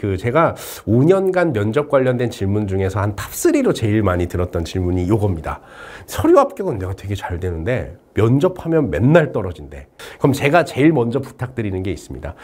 제가 5년간 면접 관련된 질문 중에서 한 탑3로 제일 많이 들었던 질문이 이겁니다. 서류 합격은 내가 되게 잘 되는데 면접하면 맨날 떨어진대. 그럼 제가 제일 먼저 부탁드리는 게 있습니다.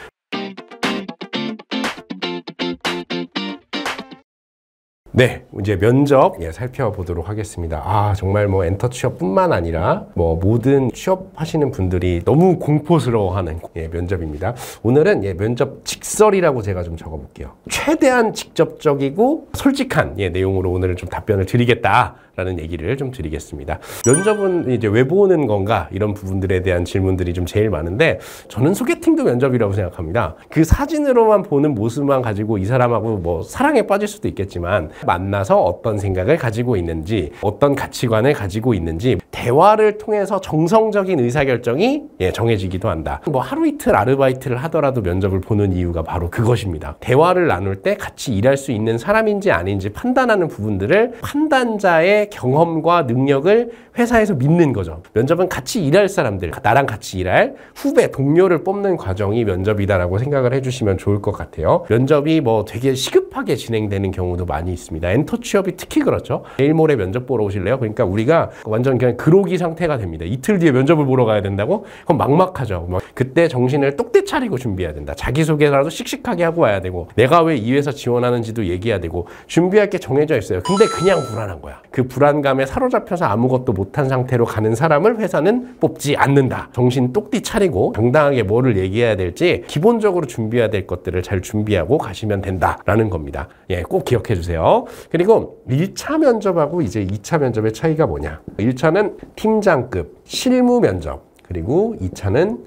네, 이제 면접 살펴보도록 하겠습니다. 정말 뭐 엔터 취업뿐만 아니라 뭐 모든 취업하시는 분들이 너무 공포스러워하는 면접입니다. 오늘은 면접 직설이라고 제가 좀 적어볼게요. 최대한 직접적이고 솔직한 내용으로 오늘은 좀 답변을 드리겠다라는 얘기를 좀 드리겠습니다. 면접은 이제 왜 보는 건가 이런 부분들에 대한 질문들이 좀 제일 많은데 저는 소개팅도 면접이라고 생각합니다. 그 사진으로만 보는 모습만 가지고 이 사람하고 뭐 사랑에 빠질 수도 있겠지만 만나서 어떤 생각을 가지고 있는지 어떤 가치관을 가지고 있는지 대화를 통해서 정성적인 의사결정이 정해지기도 한다. 뭐 하루 이틀 아르바이트를 하더라도 면접을 보는 이유가 바로 그것입니다. 대화를 나눌 때 같이 일할 수 있는 사람인지 아닌지 판단하는 부분들을 판단자의 경험과 능력을 회사에서 믿는 거죠. 면접은 같이 일할 사람들, 나랑 같이 일할 후배, 동료를 뽑는 과정이 면접이다라고 생각을 해주시면 좋을 것 같아요. 면접이 뭐 되게 시급하게 진행되는 경우도 많이 있습니다. 엔터 취업이 특히 그렇죠. 내일 모레 면접 보러 오실래요? 그러니까 우리가 완전 그냥 그로기 상태가 됩니다. 이틀 뒤에 면접을 보러 가야 된다고? 그럼 막막하죠. 그때 정신을 똑대 차리고 준비해야 된다. 자기소개라도 씩씩하게 하고 와야 되고 내가 왜 이 회사 지원하는지도 얘기해야 되고 준비할 게 정해져 있어요. 근데 그냥 불안한 거야. 그 불안감에 사로잡혀서 아무것도 못한 상태로 가는 사람을 회사는 뽑지 않는다. 정신 똑띠 차리고 당당하게 뭐를 얘기해야 될지 기본적으로 준비해야 될 것들을 잘 준비하고 가시면 된다라는 겁니다. 꼭 기억해 주세요. 그리고 1차 면접하고 이제 2차 면접의 차이가 뭐냐? 1차는 팀장급 실무 면접, 그리고 2차는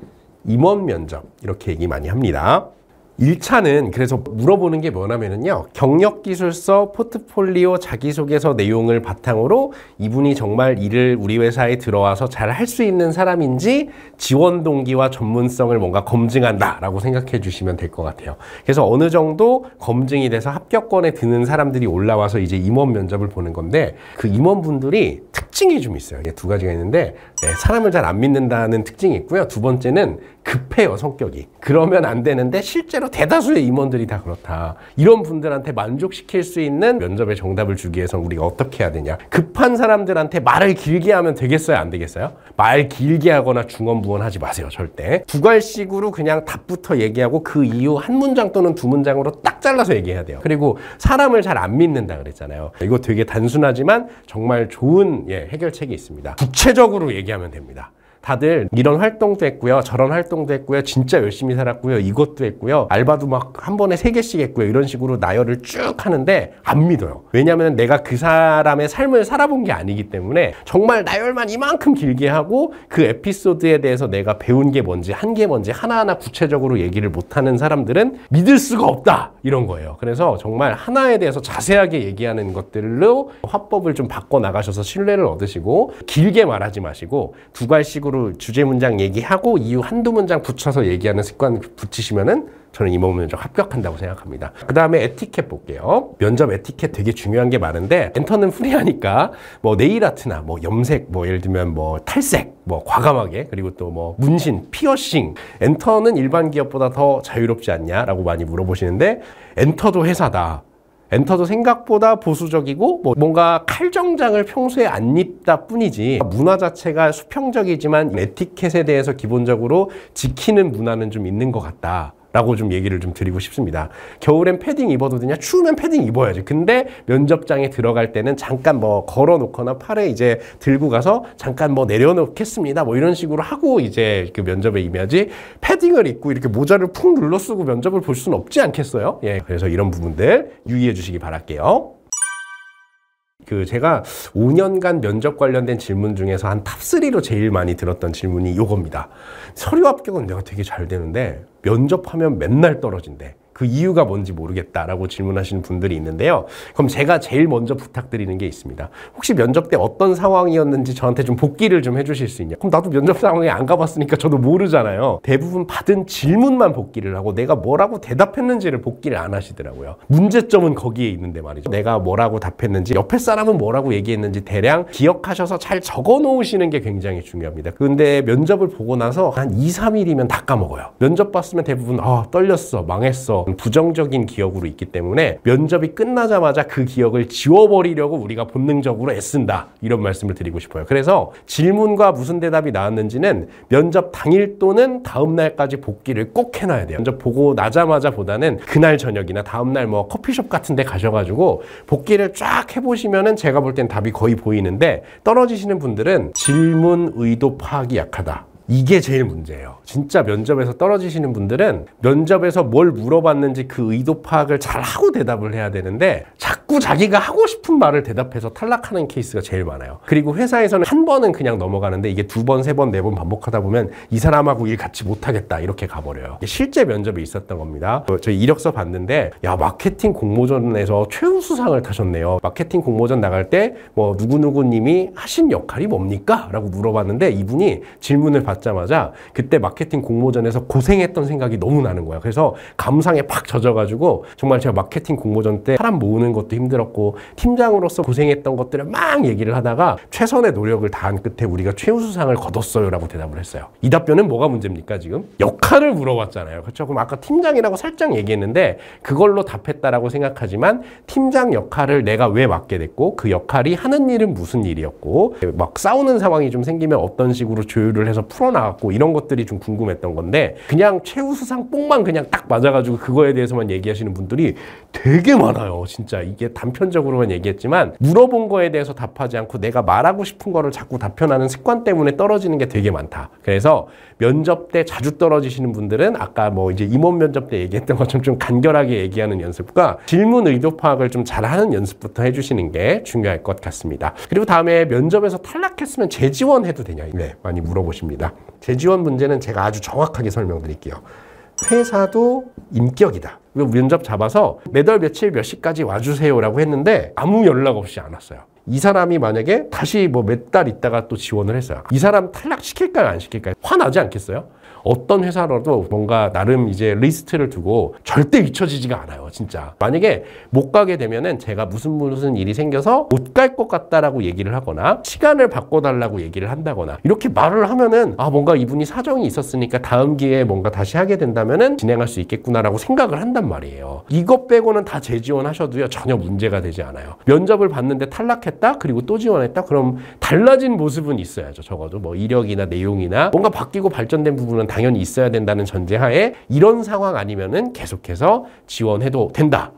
임원 면접 이렇게 얘기 많이 합니다. 1차는 그래서 물어보는 게 뭐냐면요. 경력기술서, 포트폴리오, 자기소개서 내용을 바탕으로 이분이 정말 일을 우리 회사에 들어와서 잘 할 수 있는 사람인지 지원 동기와 전문성을 뭔가 검증한다라고 생각해 주시면 될 것 같아요. 그래서 어느 정도 검증이 돼서 합격권에 드는 사람들이 올라와서 이제 임원 면접을 보는 건데 그 임원분들이 특징이 좀 있어요. 이게 두 가지가 있는데 사람을 잘 안 믿는다는 특징이 있고요. 두 번째는 급해요, 성격이. 그러면 안 되는데 실제로 대다수의 임원들이 다 그렇다. 이런 분들한테 만족시킬 수 있는 면접의 정답을 주기 위해서 우리가 어떻게 해야 되냐. 급한 사람들한테 말을 길게 하면 되겠어요, 안 되겠어요? 말 길게 하거나 중언부언하지 마세요, 절대. 두괄식으로 그냥 답부터 얘기하고 그 이후 한 문장 또는 두 문장으로 딱 잘라서 얘기해야 돼요. 그리고 사람을 잘 안 믿는다 그랬잖아요. 이거 되게 단순하지만 정말 좋은 해결책이 있습니다. 구체적으로 얘기하면 됩니다. 다들 이런 활동도 했고요. 저런 활동도 했고요. 진짜 열심히 살았고요. 이것도 했고요. 알바도 막 한 번에 3개씩 했고요. 이런 식으로 나열을 쭉 하는데 안 믿어요. 왜냐하면 내가 그 사람의 삶을 살아본 게 아니기 때문에 정말 나열만 이만큼 길게 하고 그 에피소드에 대해서 내가 배운 게 뭔지 한 게 뭔지 하나하나 구체적으로 얘기를 못하는 사람들은 믿을 수가 없다. 이런 거예요. 그래서 정말 하나에 대해서 자세하게 얘기하는 것들로 화법을 좀 바꿔나가셔서 신뢰를 얻으시고 길게 말하지 마시고 두괄식으로 주제 문장 얘기하고 이후 한두 문장 붙여서 얘기하는 습관 붙이시면은 저는 임원 면접 합격한다고 생각합니다. 그 다음에 에티켓 볼게요. 면접 에티켓 되게 중요한 게 많은데 엔터는 프리하니까 뭐 네일 아트나 뭐 염색, 뭐 예를 들면 뭐 탈색, 뭐 과감하게, 그리고 또 뭐 문신, 피어싱. 엔터는 일반 기업보다 더 자유롭지 않냐라고 많이 물어보시는데 엔터도 회사다. 엔터도 생각보다 보수적이고 뭔가 칼정장을 평소에 안 입다 뿐이지 문화 자체가 수평적이지만 에티켓에 대해서 기본적으로 지키는 문화는 좀 있는 것 같다. 라고 좀 얘기를 좀 드리고 싶습니다. 겨울엔 패딩 입어도 되냐? 추우면 패딩 입어야지. 근데 면접장에 들어갈 때는 잠깐 뭐 걸어 놓거나 팔에 이제 들고 가서 잠깐 뭐 내려놓겠습니다. 뭐 이런 식으로 하고 이제 그 면접에 임해야지 패딩을 입고 이렇게 모자를 푹 눌러 쓰고 면접을 볼 수는 없지 않겠어요? 그래서 이런 부분들 유의해 주시기 바랄게요. 제가 5년간 면접 관련된 질문 중에서 한 탑3로 제일 많이 들었던 질문이 이겁니다. 서류 합격은 내가 되게 잘 되는데 면접하면 맨날 떨어진대. 그 이유가 뭔지 모르겠다라고 질문하시는 분들이 있는데요. 그럼 제가 제일 먼저 부탁드리는 게 있습니다. 혹시 면접 때 어떤 상황이었는지 저한테 좀 복기를 좀 해주실 수 있냐? 그럼 나도 면접 상황에 안 가봤으니까 저도 모르잖아요. 대부분 받은 질문만 복기를 하고 내가 뭐라고 대답했는지를 복기를 안 하시더라고요. 문제점은 거기에 있는데 말이죠. 내가 뭐라고 답했는지, 옆에 사람은 뭐라고 얘기했는지 대략 기억하셔서 잘 적어 놓으시는 게 굉장히 중요합니다. 근데 면접을 보고 나서 한 2, 3일이면 다 까먹어요. 면접 봤으면 대부분 떨렸어, 망했어, 부정적인 기억으로 있기 때문에 면접이 끝나자마자 그 기억을 지워버리려고 우리가 본능적으로 애쓴다. 이런 말씀을 드리고 싶어요. 그래서 질문과 무슨 대답이 나왔는지는 면접 당일 또는 다음 날까지 복기를 꼭 해놔야 돼요. 면접 보고 나자마자 보다는 그날 저녁이나 다음 날 뭐 커피숍 같은 데 가셔가지고 복기를 쫙 해보시면은 제가 볼 땐 답이 거의 보이는데 떨어지시는 분들은 질문 의도 파악이 약하다. 이게 제일 문제예요. 진짜 면접에서 떨어지시는 분들은 면접에서 뭘 물어봤는지 그 의도 파악을 잘 하고 대답을 해야 되는데 자꾸 자기가 하고 싶은 말을 대답해서 탈락하는 케이스가 제일 많아요. 그리고 회사에서는 한 번은 그냥 넘어가는데 이게 두 번, 세 번, 네 번 반복하다 보면 이 사람하고 일 같이 못하겠다 이렇게 가버려요. 실제 면접이 있었던 겁니다. 저희 이력서 봤는데 야 마케팅 공모전에서 최우수상을 타셨네요. 마케팅 공모전 나갈 때 뭐 누구누구님이 하신 역할이 뭡니까? 라고 물어봤는데 이분이 질문을 받자마자 그때 마케팅 공모전에서 고생했던 생각이 너무 나는 거야. 그래서 감상에 팍 젖어가지고 정말 제가 마케팅 공모전 때 사람 모으는 것도 힘들었고 팀장으로서 고생했던 것들을 막 얘기를 하다가 최선의 노력을 다한 끝에 우리가 최우수상을 거뒀어요 라고 대답을 했어요. 이 답변은 뭐가 문제입니까 지금? 역할을 물어봤잖아요. 그렇죠? 그럼 아까 팀장이라고 살짝 얘기했는데 그걸로 답했다라고 생각하지만 팀장 역할을 내가 왜 맡게 됐고 그 역할이 하는 일은 무슨 일이었고 막 싸우는 상황이 좀 생기면 어떤 식으로 조율을 해서 풀어나갔고 이런 것들이 좀 궁금했던 건데 그냥 최우수상 뽕만 그냥 딱 맞아가지고 그거에 대해서만 얘기하시는 분들이 되게 많아요. 진짜 이게 단편적으로만 얘기했지만 물어본 거에 대해서 답하지 않고 내가 말하고 싶은 거를 자꾸 답변하는 습관 때문에 떨어지는 게 되게 많다. 그래서 면접 때 자주 떨어지시는 분들은 아까 뭐 이제 임원 면접 때 얘기했던 것처럼 좀 간결하게 얘기하는 연습과 질문 의도 파악을 좀 잘하는 연습부터 해주시는 게 중요할 것 같습니다. 그리고 다음에 면접에서 탈락했으면 재지원해도 되냐? 네, 많이 물어보십니다. 재지원 문제는 제가 아주 정확하게 설명드릴게요. 회사도 인격이다. 면접 잡아서 매달 며칠 몇 시까지 와주세요라고 했는데 아무 연락 없이 안 왔어요. 이 사람이 만약에 다시 뭐 몇 달 있다가 또 지원을 했어요. 이 사람 탈락시킬까요? 안 시킬까요? 화나지 않겠어요? 어떤 회사라도 뭔가 나름 이제 리스트를 두고 절대 잊혀지지가 않아요. 진짜. 만약에 못 가게 되면은 제가 무슨 일이 생겨서 못 갈 것 같다라고 얘기를 하거나 시간을 바꿔달라고 얘기를 한다거나 이렇게 말을 하면은 아 뭔가 이분이 사정이 있었으니까 다음 기회에 뭔가 다시 하게 된다면은 진행할 수 있겠구나라고 생각을 한단 말이에요. 이것 빼고는 다 재지원하셔도요 전혀 문제가 되지 않아요. 면접을 봤는데 탈락했다 그리고 또 지원했다 그럼 달라진 모습은 있어야죠. 적어도 뭐 이력이나 내용이나 뭔가 바뀌고 발전된 부분은 당연히 있어야 된다는 전제하에 이런 상황 아니면은 계속해서 지원해도 된다.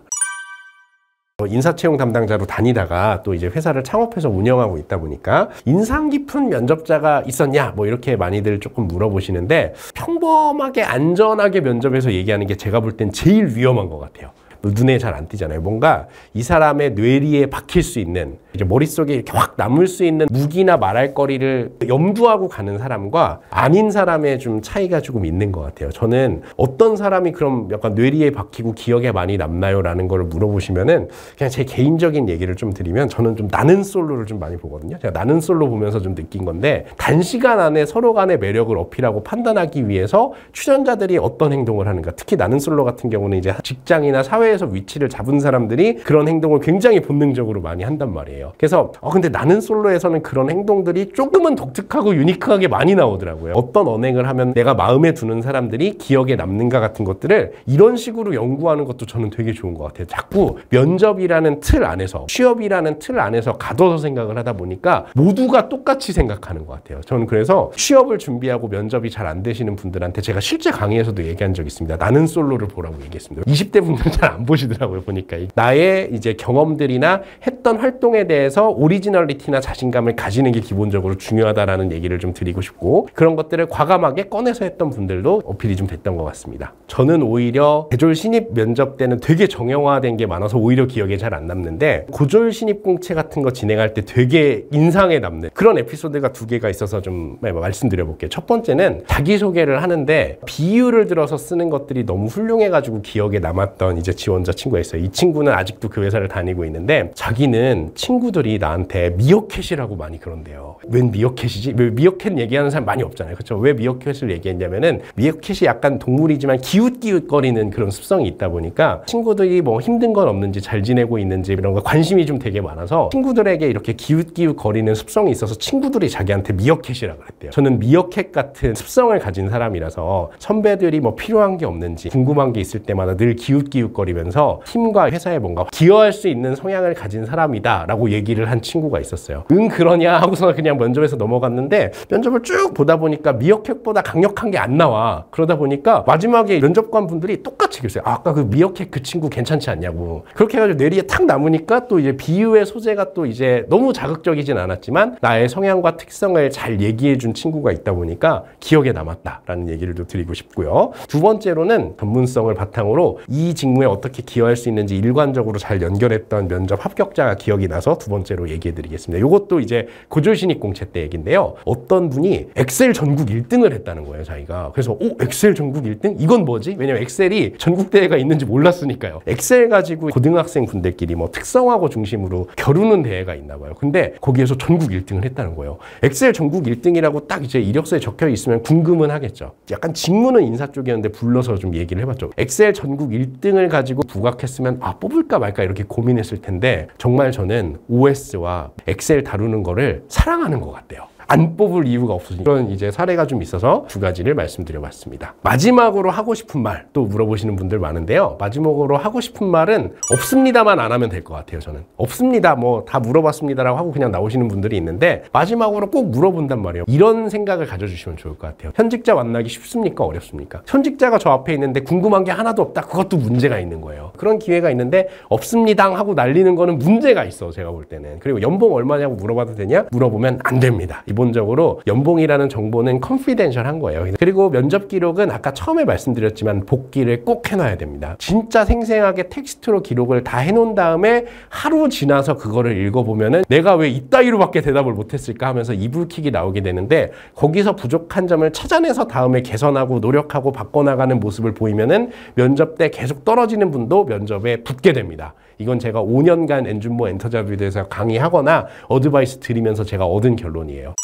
인사채용 담당자로 다니다가 또 이제 회사를 창업해서 운영하고 있다 보니까 인상 깊은 면접자가 있었냐 뭐 이렇게 많이들 조금 물어보시는데 평범하게 안전하게 면접에서 얘기하는 게 제가 볼 땐 제일 위험한 것 같아요. 눈에 잘 안 띄잖아요. 뭔가 이 사람의 뇌리에 박힐 수 있는 이제 머릿속에 이렇게 확 남을 수 있는 무기나 말할 거리를 염두하고 가는 사람과 아닌 사람의 좀 차이가 조금 있는 것 같아요. 저는 어떤 사람이 그럼 약간 뇌리에 박히고 기억에 많이 남나요? 라는 걸 물어보시면은 그냥 제 개인적인 얘기를 좀 드리면 저는 좀 나는 솔로를 좀 많이 보거든요. 제가 나는 솔로 보면서 좀 느낀 건데 단시간 안에 서로 간의 매력을 어필하고 판단하기 위해서 출연자들이 어떤 행동을 하는가 특히 나는 솔로 같은 경우는 이제 직장이나 사회에서 위치를 잡은 사람들이 그런 행동을 굉장히 본능적으로 많이 한단 말이에요. 그래서 근데 나는 솔로에서는 그런 행동들이 조금은 독특하고 유니크하게 많이 나오더라고요. 어떤 언행을 하면 내가 마음에 두는 사람들이 기억에 남는가 같은 것들을 이런 식으로 연구하는 것도 저는 되게 좋은 것 같아요. 자꾸 면접이라는 틀 안에서 취업이라는 틀 안에서 가둬서 생각을 하다 보니까 모두가 똑같이 생각하는 것 같아요. 저는 그래서 취업을 준비하고 면접이 잘 안 되시는 분들한테 제가 실제 강의에서도 얘기한 적이 있습니다. 나는 솔로를 보라고 얘기했습니다. 20대 분들은 잘 안 보시더라고요. 보니까 나의 이제 경험들이나 했던 활동에 대해서 오리지널리티나 자신감을 가지는 게 기본적으로 중요하다라는 얘기를 좀 드리고 싶고 그런 것들을 과감하게 꺼내서 했던 분들도 어필이 좀 됐던 것 같습니다. 저는 오히려 대졸 신입 면접 때는 되게 정형화된 게 많아서 오히려 기억에 잘 안 남는데 고졸 신입 공채 같은 거 진행할 때 되게 인상에 남는 그런 에피소드가 2개가 있어서 좀 말씀드려 볼게요. 첫 번째는 자기소개를 하는데 비유를 들어서 쓰는 것들이 너무 훌륭해가지고 기억에 남았던 이제 지원자 친구가 있어요. 이 친구는 아직도 그 회사를 다니고 있는데 자기는 친구 친구들이 나한테 미어캣이라고 많이 그런대요. 웬 미어캣이지? 왜 미어캣 얘기하는 사람 많이 없잖아요. 그렇죠? 왜 미어캣을 얘기했냐면은 미어캣이 약간 동물이지만 기웃기웃거리는 그런 습성이 있다 보니까 친구들이 뭐 힘든 건 없는지 잘 지내고 있는지 이런 거 관심이 좀 되게 많아서 친구들에게 이렇게 기웃기웃거리는 습성이 있어서 친구들이 자기한테 미어캣이라고 그랬대요. 저는 미어캣 같은 습성을 가진 사람이라서 선배들이 뭐 필요한 게 없는지 궁금한 게 있을 때마다 늘 기웃기웃거리면서 팀과 회사에 뭔가 기여할 수 있는 성향을 가진 사람이다 라고 얘기를 한 친구가 있었어요. 응 그러냐 하고서 그냥 면접에서 넘어갔는데 면접을 쭉 보다 보니까 미어캣보다 강력한 게 안 나와. 그러다 보니까 마지막에 면접관 분들이 똑같이 그랬어요. 아까 그 미어캣 그 친구 괜찮지 않냐고. 그렇게 해가지고 뇌리에 탁 남으니까 또 이제 비유의 소재가 또 이제 너무 자극적이진 않았지만 나의 성향과 특성을 잘 얘기해준 친구가 있다 보니까 기억에 남았다라는 얘기를 좀 드리고 싶고요. 두 번째로는 전문성을 바탕으로 이 직무에 어떻게 기여할 수 있는지 일관적으로 잘 연결했던 면접 합격자가 기억이 나서 두 번째로 얘기해 드리겠습니다. 이것도 이제 고졸신입 공채 때 얘기인데요. 어떤 분이 엑셀 전국 1등을 했다는 거예요, 자기가. 그래서 엑셀 전국 1등? 이건 뭐지? 왜냐면 엑셀이 전국 대회가 있는지 몰랐으니까요. 엑셀 가지고 고등학생 분들끼리 뭐 특성화고 중심으로 겨루는 대회가 있나 봐요. 근데 거기에서 전국 1등을 했다는 거예요. 엑셀 전국 1등이라고 딱 이제 이력서에 적혀 있으면 궁금은 하겠죠. 약간 직무는 인사 쪽이었는데 불러서 좀 얘기를 해봤죠. 엑셀 전국 1등을 가지고 부각했으면 뽑을까 말까 이렇게 고민했을 텐데 정말 저는 OS와 엑셀 다루는 거를 사랑하는 것 같아요. 안 뽑을 이유가 없으니 그런 이제 사례가 좀 있어서 두 가지를 말씀드려봤습니다. 마지막으로 하고 싶은 말 또 물어보시는 분들 많은데요. 마지막으로 하고 싶은 말은 없습니다만 안 하면 될 것 같아요. 저는 없습니다 뭐 다 물어봤습니다라고 하고 그냥 나오시는 분들이 있는데 마지막으로 꼭 물어본단 말이에요. 이런 생각을 가져주시면 좋을 것 같아요. 현직자 만나기 쉽습니까? 어렵습니까? 현직자가 저 앞에 있는데 궁금한 게 하나도 없다. 그것도 문제가 있는 거예요. 그런 기회가 있는데 없습니다 하고 날리는 거는 문제가 있어. 제가 볼 때는. 그리고 연봉 얼마냐고 물어봐도 되냐? 물어보면 안 됩니다. 기본적으로 연봉이라는 정보는 컨피덴셜한 거예요. 그리고 면접 기록은 아까 처음에 말씀드렸지만 복기를 꼭 해놔야 됩니다. 진짜 생생하게 텍스트로 기록을 다 해놓은 다음에 하루 지나서 그거를 읽어보면은 내가 왜 이따위로밖에 대답을 못했을까 하면서 이불킥이 나오게 되는데 거기서 부족한 점을 찾아내서 다음에 개선하고 노력하고 바꿔나가는 모습을 보이면은 면접 때 계속 떨어지는 분도 면접에 붙게 됩니다. 이건 제가 5년간 엔준모 엔터자뷰에 대해서 강의하거나 어드바이스 드리면서 제가 얻은 결론이에요.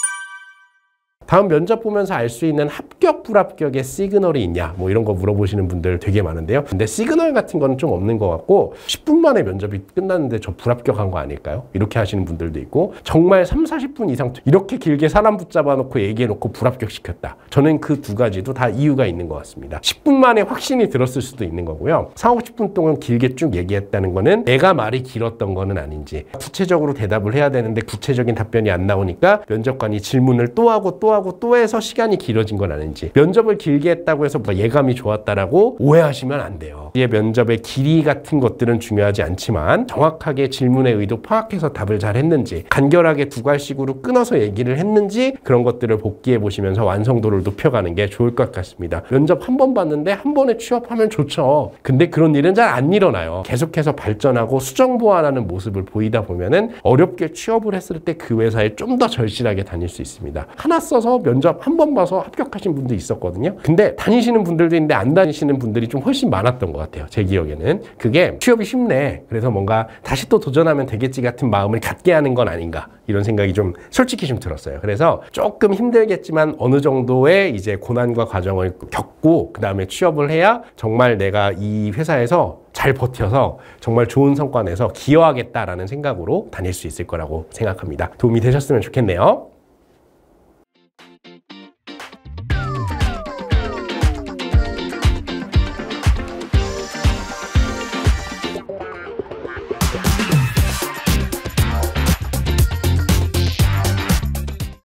다음 면접 보면서 알 수 있는 합격, 불합격의 시그널이 있냐 뭐 이런 거 물어보시는 분들 되게 많은데요. 근데 시그널 같은 거는 좀 없는 것 같고 10분 만에 면접이 끝났는데 저 불합격한 거 아닐까요? 이렇게 하시는 분들도 있고 정말 3, 40분 이상 이렇게 길게 사람 붙잡아 놓고 얘기해 놓고 불합격시켰다. 저는 그 두 가지도 다 이유가 있는 것 같습니다. 10분 만에 확신이 들었을 수도 있는 거고요. 4, 50분 동안 길게 쭉 얘기했다는 거는 내가 말이 길었던 거는 아닌지 구체적으로 대답을 해야 되는데 구체적인 답변이 안 나오니까 면접관이 질문을 또 하고 또 해서 시간이 길어진 건 아닌지 면접을 길게 했다고 해서 예감이 좋았다라고 오해하시면 안 돼요. 이 면접의 길이 같은 것들은 중요하지 않지만 정확하게 질문의 의도 파악해서 답을 잘 했는지 간결하게 두 갈식으로 끊어서 얘기를 했는지 그런 것들을 복기해 보시면서 완성도를 높여가는 게 좋을 것 같습니다. 면접 한 번 봤는데 한 번에 취업하면 좋죠. 근데 그런 일은 잘 안 일어나요. 계속해서 발전하고 수정 보완하는 모습을 보이다 보면은 어렵게 취업을 했을 때 그 회사에 좀 더 절실하게 다닐 수 있습니다. 하나 써서 면접 한 번 봐서 합격하신 분도 있었거든요. 근데 다니시는 분들도 있는데 안 다니시는 분들이 좀 훨씬 많았던 것 같아요. 제 기억에는. 그게 취업이 쉽네. 그래서 뭔가 다시 또 도전하면 되겠지 같은 마음을 갖게 하는 건 아닌가. 이런 생각이 좀 솔직히 좀 들었어요. 그래서 조금 힘들겠지만 어느 정도의 이제 고난과 과정을 겪고 그 다음에 취업을 해야 정말 내가 이 회사에서 잘 버텨서 정말 좋은 성과 내서 기여하겠다라는 생각으로 다닐 수 있을 거라고 생각합니다. 도움이 되셨으면 좋겠네요.